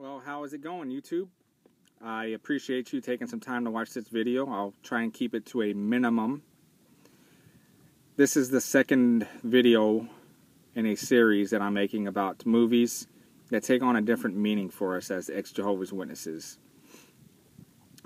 Well, how is it going, YouTube? I appreciate you taking some time to watch this video. I'll try and keep it to a minimum. This is the second video in a series that I'm making about movies that take on a different meaning for us as ex-Jehovah's Witnesses.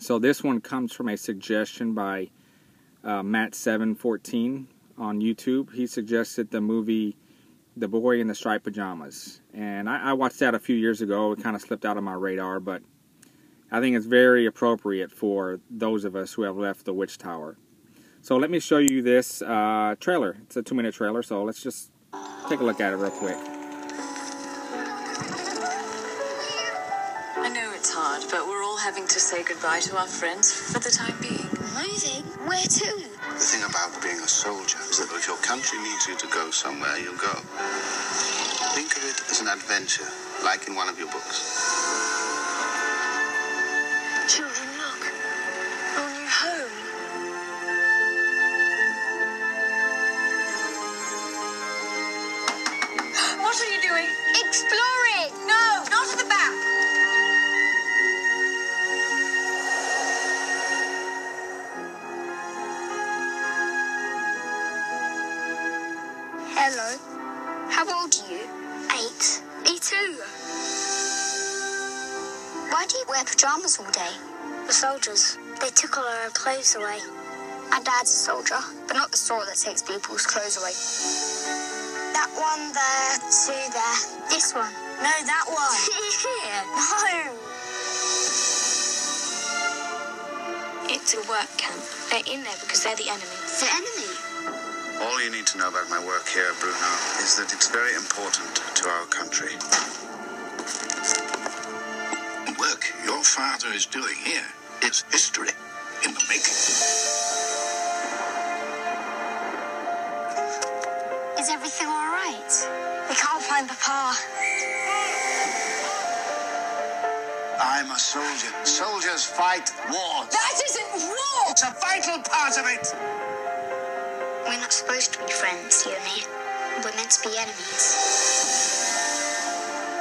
So this one comes from a suggestion by Matt714 on YouTube. He suggested the movie The Boy in the Striped Pajamas. And I watched that a few years ago. It kind of slipped out of my radar, but I think it's very appropriate for those of us who have left the Witch Tower. So let me show you this trailer. It's a 2-minute trailer, so let's just take a look at it real quick. I know it's hard, but we're all having to say goodbye to our friends for the time being. Moving? Where to? The thing about being a soldier is that if your country needs you to go somewhere, you'll go. Think of it as an adventure, like in one of your books. Children, look. Our new home. What are you doing? Exploring! No, not at the back. Hello. How old are you? 8. Me too. Why do you wear pajamas all day? The soldiers. They took all our clothes away. My dad's a soldier, but not the sort that takes people's clothes away. That one there, 2 there. This one. No, that one. Here. No. It's a work camp. They're in there because they're the enemy. The enemy? All you need to know about my work here, Bruno, is that it's very important to our country. The work your father is doing here is history in the making. Is everything all right? We can't find Papa. I'm a soldier. Soldiers fight wars. That isn't war! It's a vital part of it. We're not supposed to be friends, you and me. We're meant to be enemies.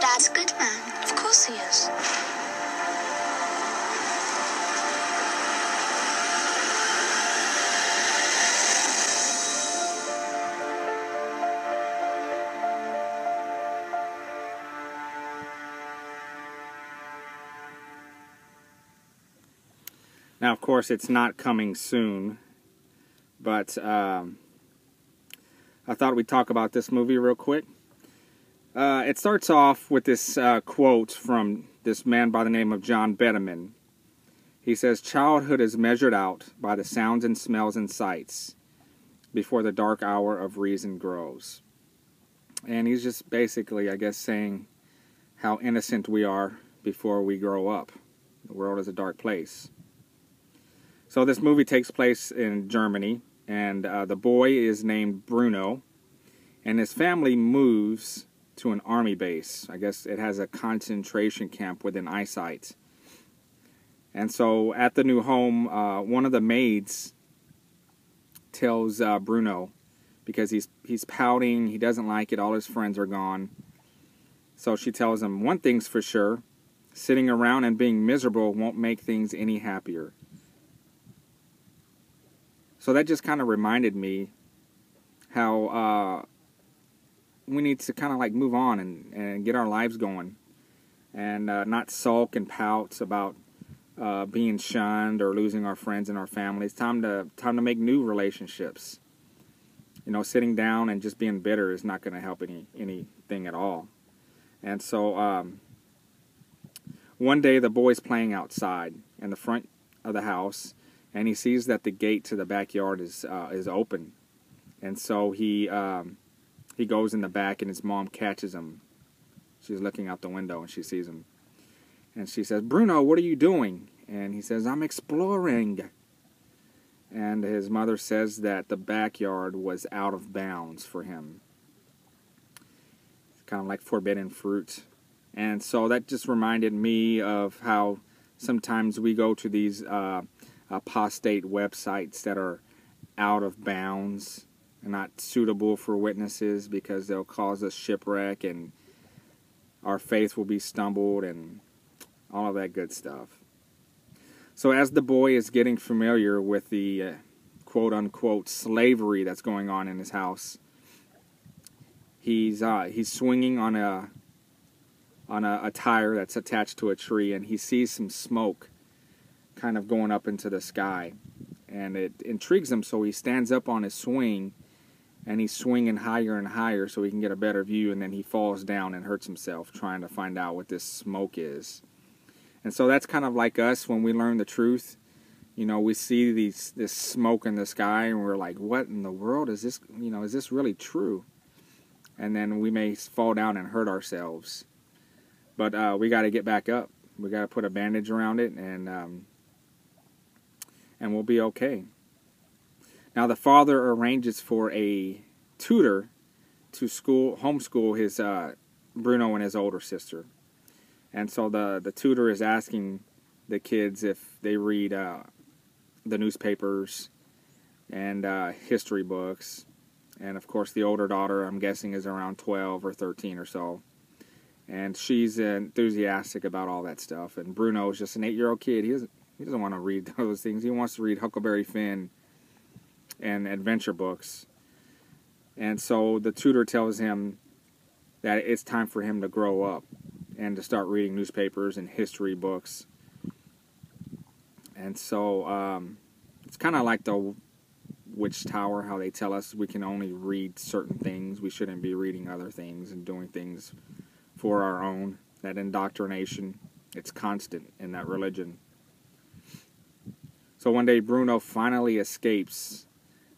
Dad's a good man. Of course he is. Now, of course, it's not coming soon, but I thought we'd talk about this movie real quick. It starts off with this quote from this man by the name of John Betterman. He says, "Childhood is measured out by the sounds and smells and sights before the dark hour of reason grows." And he's just basically, I guess, saying how innocent we are before we grow up. The world is a dark place. So this movie takes place in Germany, and the boy is named Bruno, and his family moves to an army base. I guess it has a concentration camp within eyesight. And so at the new home, one of the maids tells Bruno, because he's pouting, he doesn't like it, all his friends are gone. So she tells him, one thing's for sure, sitting around and being miserable won't make things any happier. So that just kind of reminded me how we need to kind of like move on and get our lives going, and not sulk and pout about being shunned or losing our friends and our family. It's time to make new relationships. You know, sitting down and just being bitter is not going to help anything at all. And so one day the boy's playing outside in the front of the house, and he sees that the gate to the backyard is open, and so he goes in the back, and his mom catches him. She's looking out the window, and she sees him, and she says, "Bruno, what are you doing?" And he says, "I'm exploring." And his mother says that the backyard was out of bounds for him. It's kind of like forbidden fruit. And so that just reminded me of how sometimes we go to these apostate websites that are out of bounds and not suitable for witnesses, because they'll cause us shipwreck and our faith will be stumbled, and all of that good stuff. So as the boy is getting familiar with the quote-unquote slavery that's going on in his house, he's swinging on a tire that's attached to a tree, and he sees some smoke kind of going up into the sky, and it intrigues him, so he stands up on his swing, and he's swinging higher and higher so he can get a better view, and then he falls down and hurts himself trying to find out what this smoke is. And so that's kind of like us when we learn the truth. You know, we see this smoke in the sky, and we're like, what in the world is this? You know, is this really true? And then we may fall down and hurt ourselves. But we got to get back up. We got to put a bandage around it, and we'll be okay. Now the father arranges for a tutor to homeschool his Bruno and his older sister. And so the tutor is asking the kids if they read the newspapers and history books. And of course the older daughter, I'm guessing, is around 12 or 13 or so. And she's enthusiastic about all that stuff. And Bruno is just an 8-year-old kid. He doesn't want to read those things. He wants to read Huckleberry Finn and adventure books. And so the tutor tells him that it's time for him to grow up and to start reading newspapers and history books. And so it's kind of like the Witch Tower, how they tell us we can only read certain things. We shouldn't be reading other things and doing things for our own. That indoctrination, it's constant in that religion. So one day Bruno finally escapes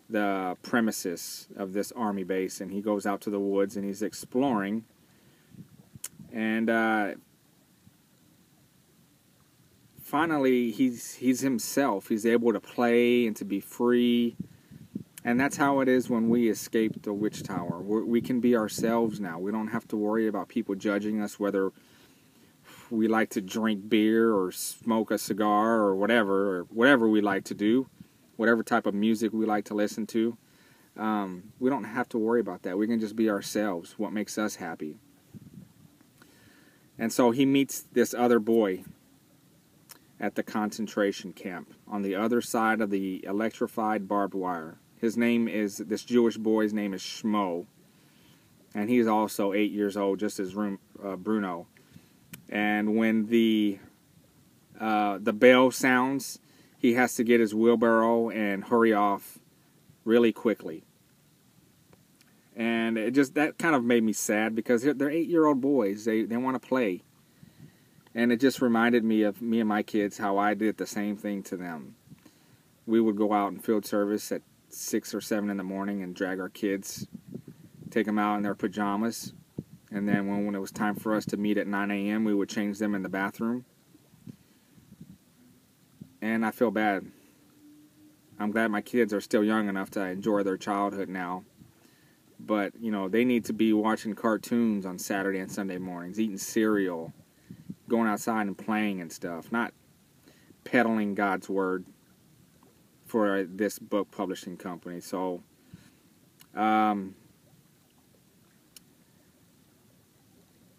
the premises of this army base, and he goes out to the woods and he's exploring. And finally he's himself. He's able to play and to be free. And that's how it is when we escape the Witch Tower. We can be ourselves now. We don't have to worry about people judging us, whether we like to drink beer or smoke a cigar or whatever we like to do, whatever type of music we like to listen to. We don't have to worry about that. We can just be ourselves, what makes us happy. And so he meets this other boy at the concentration camp on the other side of the electrified barbed wire. This Jewish boy's name is Shmo, and he's also 8 years old, just as Bruno. And when the bell sounds, he has to get his wheelbarrow and hurry off really quickly. And that kind of made me sad, because they're 8-year-old boys. They want to play. And it just reminded me of me and my kids, how I did the same thing to them. We would go out in field service at 6 or 7 in the morning and drag our kids, take them out in their pajamas. And then when it was time for us to meet at 9 a.m., we would change them in the bathroom. And I feel bad. I'm glad my kids are still young enough to enjoy their childhood now. But, you know, they need to be watching cartoons on Saturday and Sunday mornings, eating cereal, going outside and playing and stuff, not peddling God's Word for this book publishing company. So,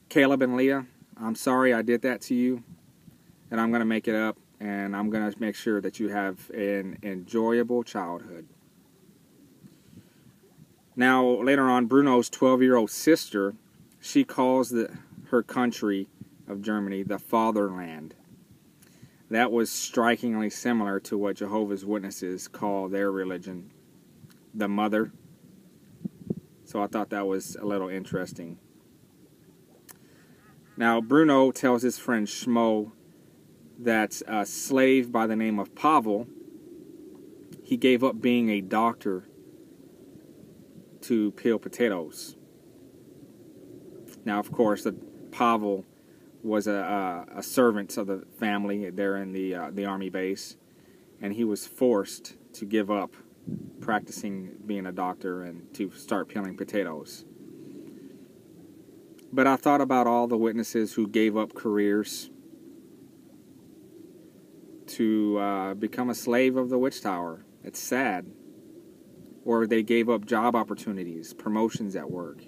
Caleb and Leah, I'm sorry I did that to you, and I'm going to make it up, and I'm going to make sure that you have an enjoyable childhood. Now, later on, Bruno's 12-year-old sister, she calls her country of Germany the fatherland. That was strikingly similar to what Jehovah's Witnesses call their religion, the mother. So I thought that was a little interesting. Now, Bruno tells his friend Shmo that a slave by the name of Pavel, he gave up being a doctor to peel potatoes. Now, of course, Pavel was a servant of the family there in the army base, and he was forced to give up practicing being a doctor and to start peeling potatoes. But I thought about all the witnesses who gave up careers to become a slave of the Witch Tower. It's sad. Or they gave up job opportunities, promotions at work.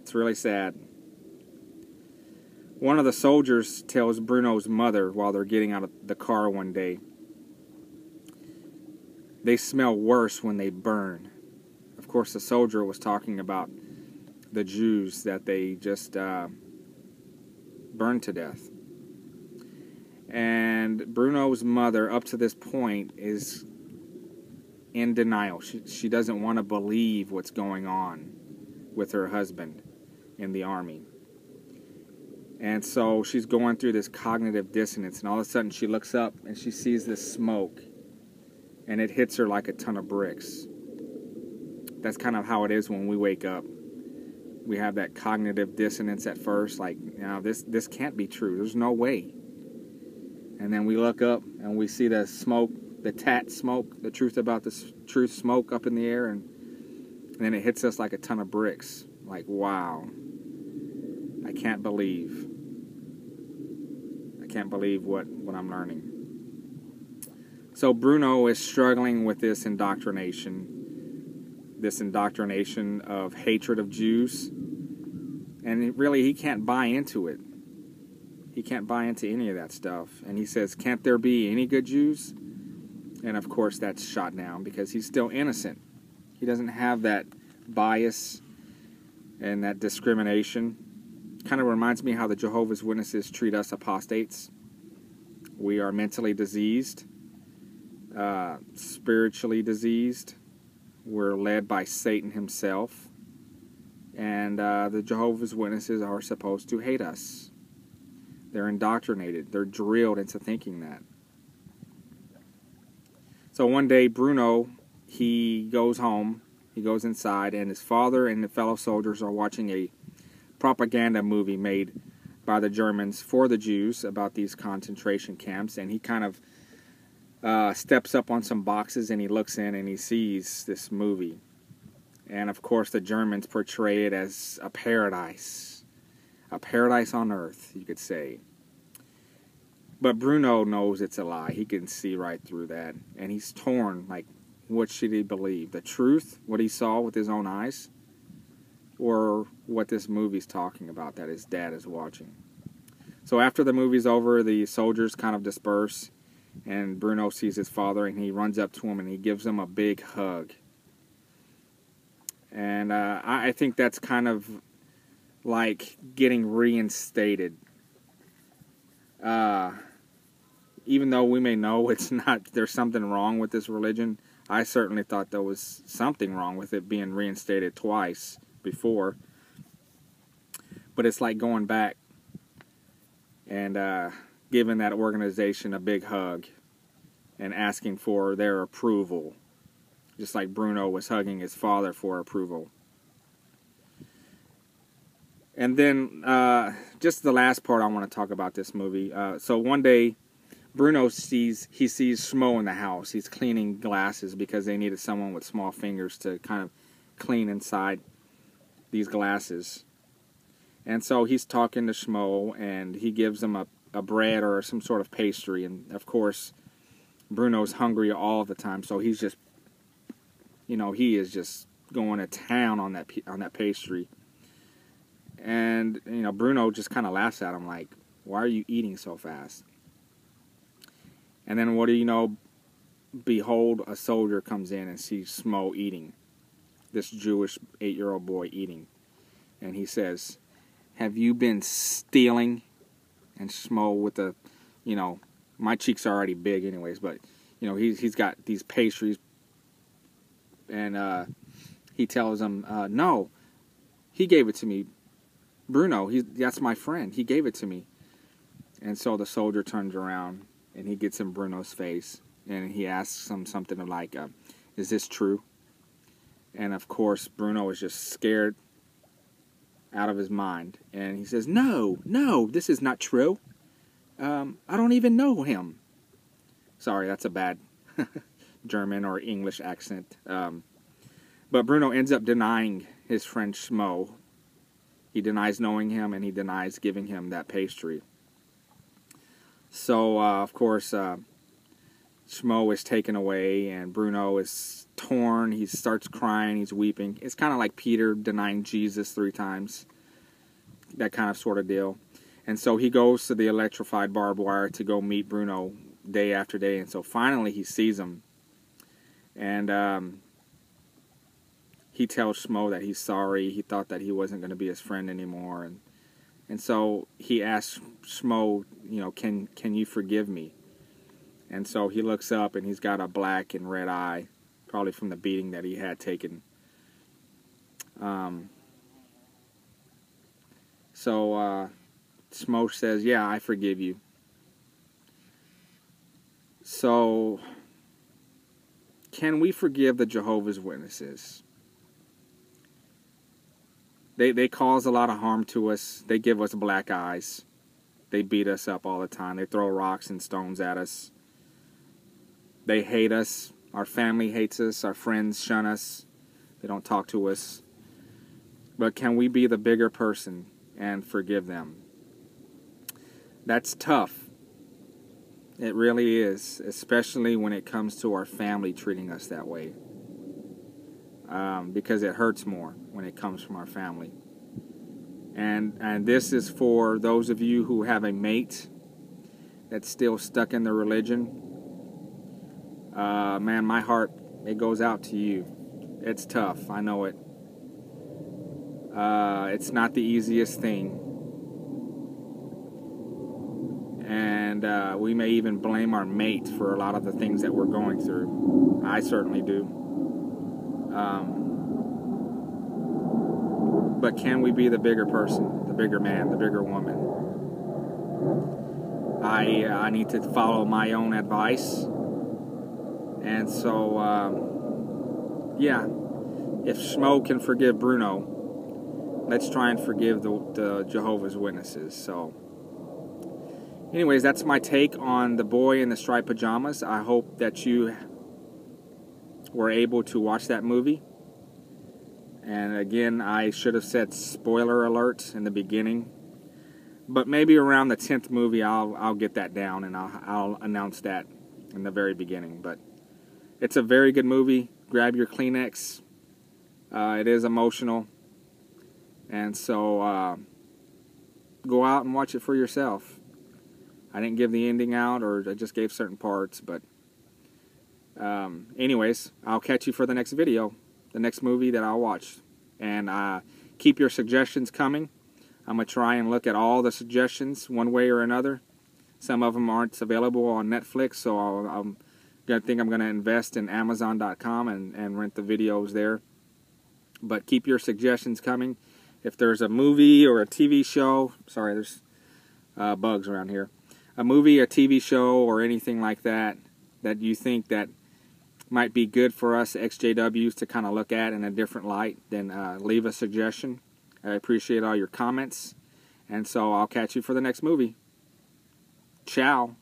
It's really sad. One of the soldiers tells Bruno's mother while they're getting out of the car one day, they smell worse when they burn. Of course, the soldier was talking about the Jews that they just burned to death. And Bruno's mother, up to this point, is in denial. She doesn't want to believe what's going on with her husband in the army. And so she's going through this cognitive dissonance, and all of a sudden she looks up and she sees this smoke, and it hits her like a ton of bricks. That's kind of how it is when we wake up. We have that cognitive dissonance at first, like, this can't be true. There's no way. And then we look up and we see the smoke, the tat smoke, the truth about the truth smoke up in the air, and then it hits us like a ton of bricks. Like, wow. I can't believe what I'm learning. So Bruno is struggling with this indoctrination of hatred of Jews, and really he can't buy into it. He can't buy into any of that stuff. And he says, can't there be any good Jews? And of course that's shot down because he's still innocent. He doesn't have that bias and that discrimination. Kind of reminds me how the Jehovah's Witnesses treat us apostates. We are mentally diseased, spiritually diseased. We're led by Satan himself. And the Jehovah's Witnesses are supposed to hate us. They're indoctrinated. They're drilled into thinking that. So one day, Bruno, he goes home. He goes inside, and his father and the fellow soldiers are watching a propaganda movie made by the Germans for the Jews about these concentration camps. And he kind of steps up on some boxes, and he looks in, and he sees this movie. And of course, the Germans portray it as a paradise on earth, you could say. But Bruno knows it's a lie. He can see right through that. And he's torn, like, what should he believe? The truth, what he saw with his own eyes? Or what this movie's talking about that his dad is watching? So after the movie's over, the soldiers kind of disperse, and Bruno sees his father, and he runs up to him, and he gives him a big hug. And I think that's kind of like getting reinstated. Even though we may know there's something wrong with this religion, I certainly thought there was something wrong with it being reinstated twice before. But it's like going back and giving that organization a big hug and asking for their approval, just like Bruno was hugging his father for approval. And then just the last part I want to talk about this movie. So one day, Bruno sees Schmo in the house. He's cleaning glasses because they needed someone with small fingers to kind of clean inside these glasses. And so he's talking to Schmo, and he gives him a bread or some sort of pastry. And of course, Bruno's hungry all the time, so he's just, he is just going to town on that pastry. And Bruno just kind of laughs at him like, "Why are you eating so fast?" And then what do you know? Behold, a soldier comes in and sees Schmo eating. This Jewish 8-year-old boy eating. And he says, "Have you been stealing?" And Schmo with the, my cheeks are already big anyways, but, he's got these pastries. And he tells him, "No, he gave it to me. Bruno, that's my friend. He gave it to me." And so the soldier turns around, and he gets in Bruno's face, and he asks him something like, "Is this true?" And of course, Bruno is just scared out of his mind. And he says, No, this is not true. I don't even know him. Sorry, that's a bad German or English accent. But Bruno ends up denying his friend Schmo. He denies knowing him, and he denies giving him that pastry. So, of course, Schmo is taken away, and Bruno is torn. He starts crying. He's weeping. It's kind of like Peter denying Jesus 3 times. That kind of sort of deal. And so he goes to the electrified barbed wire to go meet Bruno day after day. And so finally he sees him. And he tells Schmo that he's sorry. He thought that he wasn't going to be his friend anymore. And so he asks Schmo, you know, can you forgive me? And so he looks up and he's got a black and red eye, probably from the beating that he had taken. So Schmo says, yeah, I forgive you. So, can we forgive the Jehovah's Witnesses? They cause a lot of harm to us. They give us black eyes. They beat us up all the time. They throw rocks and stones at us. They hate us. Our family hates us. Our friends shun us. They don't talk to us. But can we be the bigger person and forgive them? That's tough. It really is, especially when it comes to our family treating us that way. Because it hurts more when it comes from our family. And this is for those of you who have a mate that's still stuck in the religion. Man, my heart, it goes out to you. It's tough, I know it. It's not the easiest thing. And we may even blame our mate for a lot of the things that we're going through. I certainly do. But can we be the bigger person, the bigger man, the bigger woman? I need to follow my own advice. And so, yeah, if Schmo can forgive Bruno, let's try and forgive the Jehovah's Witnesses. So, anyways, that's my take on The Boy in the Striped Pajamas. I hope that you were able to watch that movie. And again, I should have said spoiler alert in the beginning. But maybe around the 10th movie, I'll get that down and I'll announce that in the very beginning. But it's a very good movie. Grab your Kleenex. It is emotional. And so go out and watch it for yourself. I didn't give the ending out, or I just gave certain parts. But anyways, I'll catch you for the next video. The next movie that I'll watch. And keep your suggestions coming. I'm going to try and look at all the suggestions one way or another. Some of them aren't available on Netflix, so I'm going to invest in Amazon.com and rent the videos there. But keep your suggestions coming. If there's a movie or a TV show, sorry, there's bugs around here. A movie, a TV show, or anything like that that you think that might be good for us XJWs to kind of look at in a different light, then leave a suggestion. I appreciate all your comments. And so I'll catch you for the next movie. Ciao.